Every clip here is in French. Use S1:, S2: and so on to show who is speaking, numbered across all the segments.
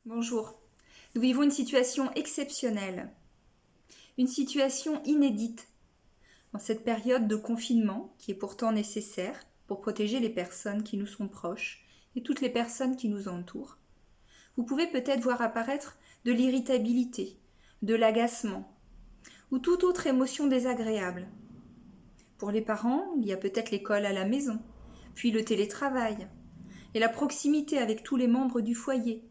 S1: Bonjour. Nous vivons une situation exceptionnelle, une situation inédite en cette période de confinement qui est pourtant nécessaire pour protéger les personnes qui nous sont proches et toutes les personnes qui nous entourent. Vous pouvez peut-être voir apparaître de l'irritabilité, de l'agacement ou toute autre émotion désagréable. Pour les parents, il y a peut-être l'école à la maison, puis le télétravail et la proximité avec tous les membres du foyer,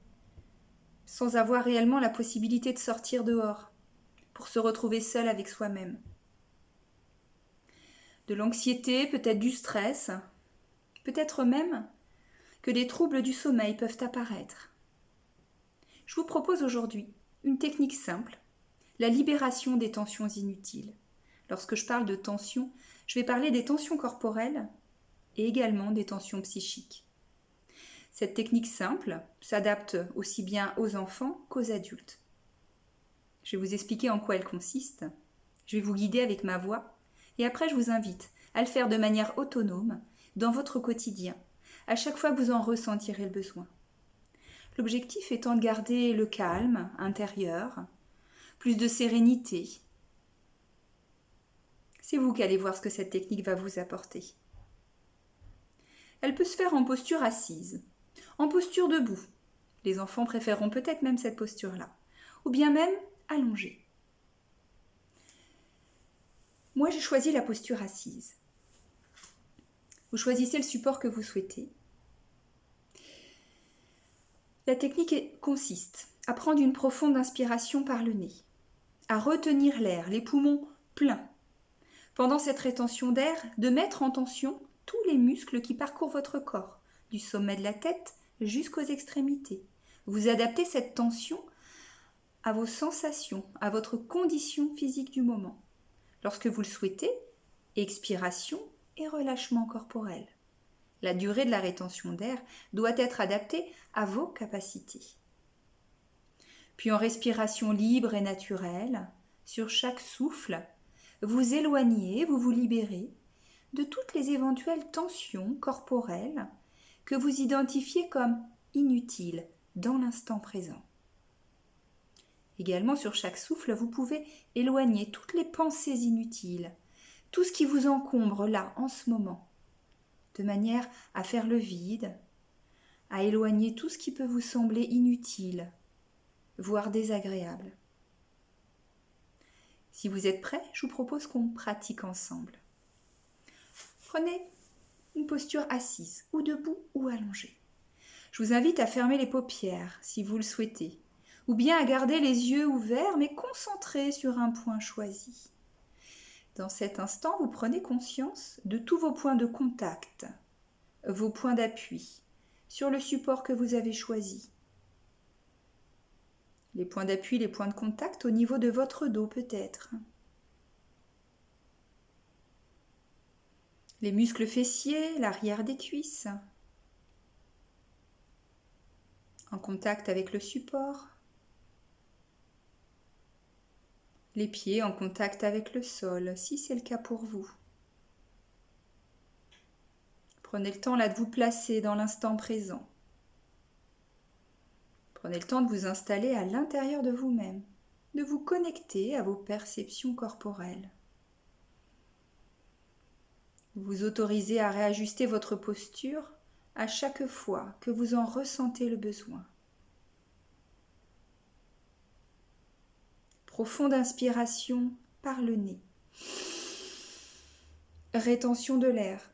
S1: sans avoir réellement la possibilité de sortir dehors, pour se retrouver seul avec soi-même. De l'anxiété, peut-être du stress, peut-être même que des troubles du sommeil peuvent apparaître. Je vous propose aujourd'hui une technique simple, la libération des tensions inutiles. Lorsque je parle de tensions, je vais parler des tensions corporelles et également des tensions psychiques. Cette technique simple s'adapte aussi bien aux enfants qu'aux adultes. Je vais vous expliquer en quoi elle consiste. Je vais vous guider avec ma voix et après je vous invite à le faire de manière autonome dans votre quotidien, à chaque fois que vous en ressentirez le besoin. L'objectif étant de garder le calme intérieur, plus de sérénité. C'est vous qui allez voir ce que cette technique va vous apporter. Elle peut se faire en posture assise, en posture debout. Les enfants préféreront peut-être même cette posture-là, ou bien même allongée. Moi, j'ai choisi la posture assise. Vous choisissez le support que vous souhaitez. La technique consiste à prendre une profonde inspiration par le nez, à retenir l'air, les poumons pleins. Pendant cette rétention d'air, de mettre en tension tous les muscles qui parcourent votre corps, du sommet de la tête jusqu'aux extrémités. Vous adaptez cette tension à vos sensations, à votre condition physique du moment. Lorsque vous le souhaitez, expiration et relâchement corporel. La durée de la rétention d'air doit être adaptée à vos capacités. Puis en respiration libre et naturelle, sur chaque souffle, vous éloignez, vous vous libérez de toutes les éventuelles tensions corporelles que vous identifiez comme inutiles dans l'instant présent. Également sur chaque souffle, vous pouvez éloigner toutes les pensées inutiles, tout ce qui vous encombre là en ce moment, de manière à faire le vide, à éloigner tout ce qui peut vous sembler inutile, voire désagréable. Si vous êtes prêts, je vous propose qu'on pratique ensemble. Prenez une posture assise, ou debout ou allongée. Je vous invite à fermer les paupières si vous le souhaitez, ou bien à garder les yeux ouverts mais concentrés sur un point choisi. Dans cet instant, vous prenez conscience de tous vos points de contact, vos points d'appui sur le support que vous avez choisi. Les points d'appui, les points de contact au niveau de votre dos peut-être. Les muscles fessiers, l'arrière des cuisses, en contact avec le support. Les pieds en contact avec le sol, si c'est le cas pour vous. Prenez le temps là de vous placer dans l'instant présent. Prenez le temps de vous installer à l'intérieur de vous-même, de vous connecter à vos perceptions corporelles. Vous vous autorisez à réajuster votre posture à chaque fois que vous en ressentez le besoin. Profonde inspiration par le nez. Rétention de l'air.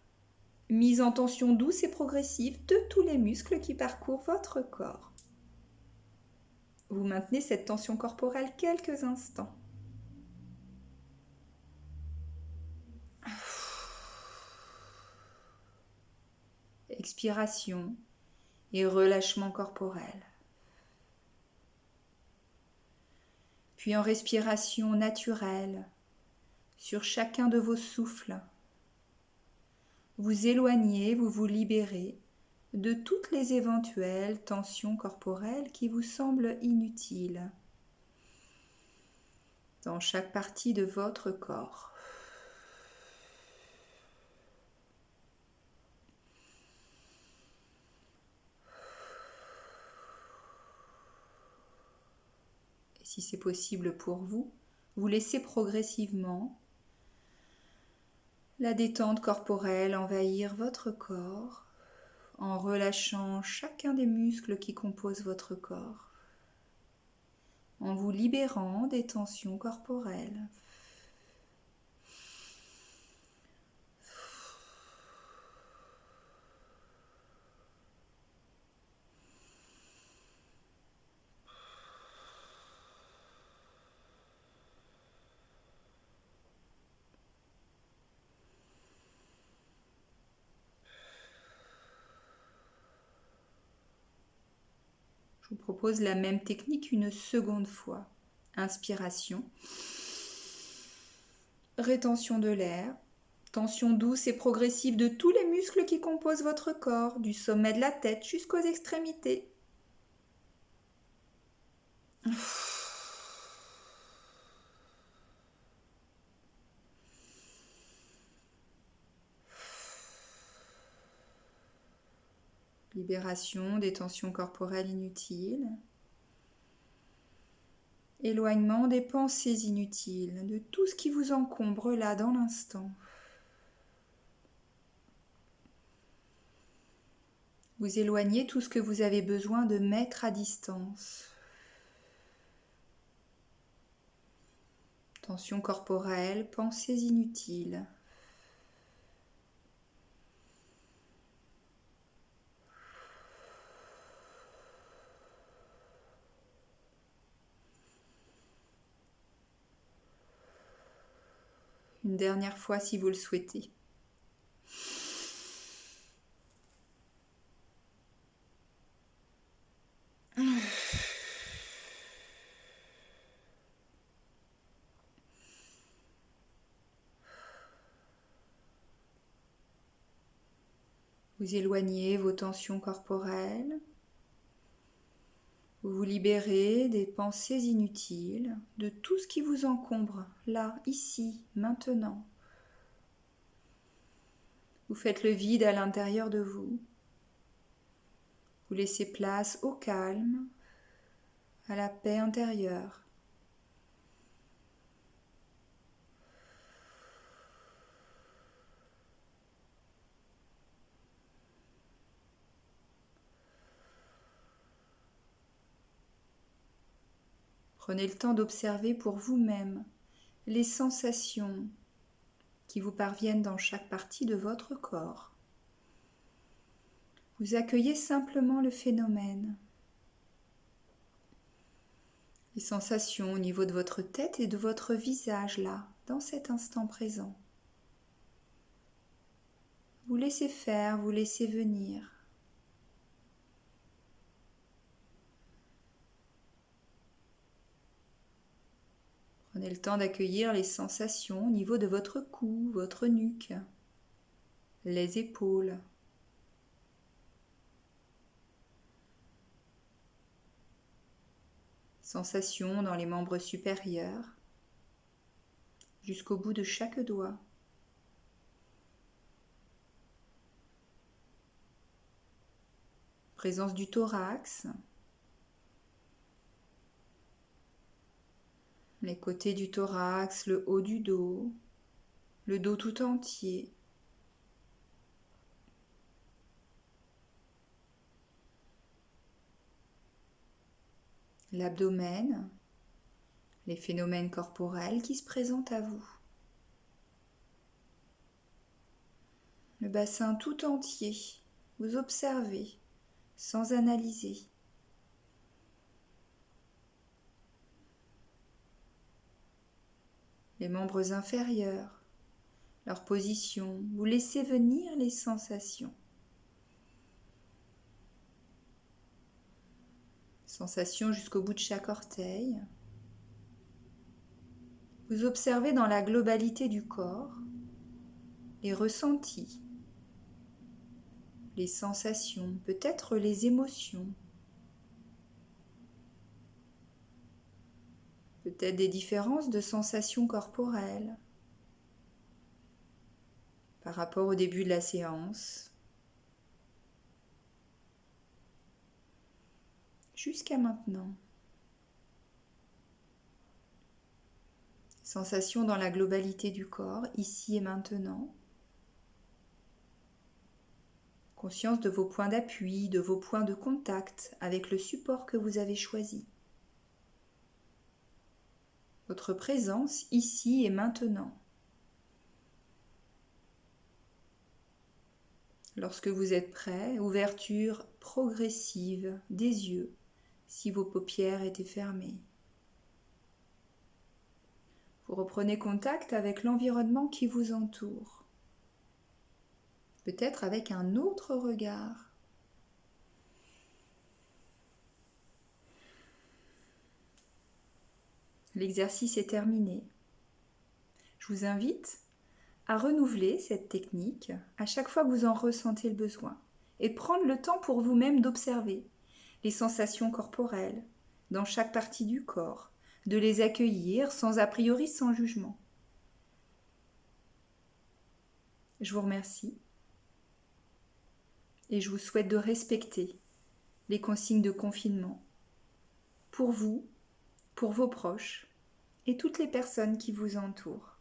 S1: Mise en tension douce et progressive de tous les muscles qui parcourent votre corps. Vous maintenez cette tension corporelle quelques instants. Expiration et relâchement corporel. Puis en respiration naturelle, sur chacun de vos souffles, vous éloignez, vous vous libérez de toutes les éventuelles tensions corporelles qui vous semblent inutiles dans chaque partie de votre corps. Si c'est possible pour vous, vous laissez progressivement la détente corporelle envahir votre corps en relâchant chacun des muscles qui composent votre corps, en vous libérant des tensions corporelles. Je vous propose la même technique une seconde fois. Inspiration, rétention de l'air, tension douce et progressive de tous les muscles qui composent votre corps, du sommet de la tête jusqu'aux extrémités. Libération des tensions corporelles inutiles. Éloignement des pensées inutiles, de tout ce qui vous encombre là dans l'instant. Vous éloignez tout ce que vous avez besoin de mettre à distance. Tension corporelle, pensées inutiles. Une dernière fois si vous le souhaitez. Vous éloignez vos tensions corporelles. Vous vous libérez des pensées inutiles, de tout ce qui vous encombre, là, ici, maintenant. Vous faites le vide à l'intérieur de vous. Vous laissez place au calme, à la paix intérieure. Prenez le temps d'observer pour vous-même les sensations qui vous parviennent dans chaque partie de votre corps. Vous accueillez simplement le phénomène. Les sensations au niveau de votre tête et de votre visage là, dans cet instant présent. Vous laissez faire, vous laissez venir. Prenez le temps d'accueillir les sensations au niveau de votre cou, votre nuque, les épaules. Sensations dans les membres supérieurs, jusqu'au bout de chaque doigt. Présence du thorax, les côtés du thorax, le haut du dos, le dos tout entier. L'abdomen, les phénomènes corporels qui se présentent à vous. Le bassin tout entier, vous observez sans analyser. Les membres inférieurs, leur position, vous laissez venir les sensations. Sensations jusqu'au bout de chaque orteil. Vous observez dans la globalité du corps les ressentis, les sensations, peut-être les émotions, peut-être des différences de sensations corporelles par rapport au début de la séance, jusqu'à maintenant. Sensation dans la globalité du corps, ici et maintenant. Conscience de vos points d'appui, de vos points de contact avec le support que vous avez choisi. Votre présence ici et maintenant. Lorsque vous êtes prêt, ouverture progressive des yeux, si vos paupières étaient fermées. Vous reprenez contact avec l'environnement qui vous entoure. Peut-être avec un autre regard. L'exercice est terminé. Je vous invite à renouveler cette technique à chaque fois que vous en ressentez le besoin et prendre le temps pour vous-même d'observer les sensations corporelles dans chaque partie du corps, de les accueillir sans a priori, sans jugement. Je vous remercie et je vous souhaite de respecter les consignes de confinement pour vous, pour vos proches et toutes les personnes qui vous entourent.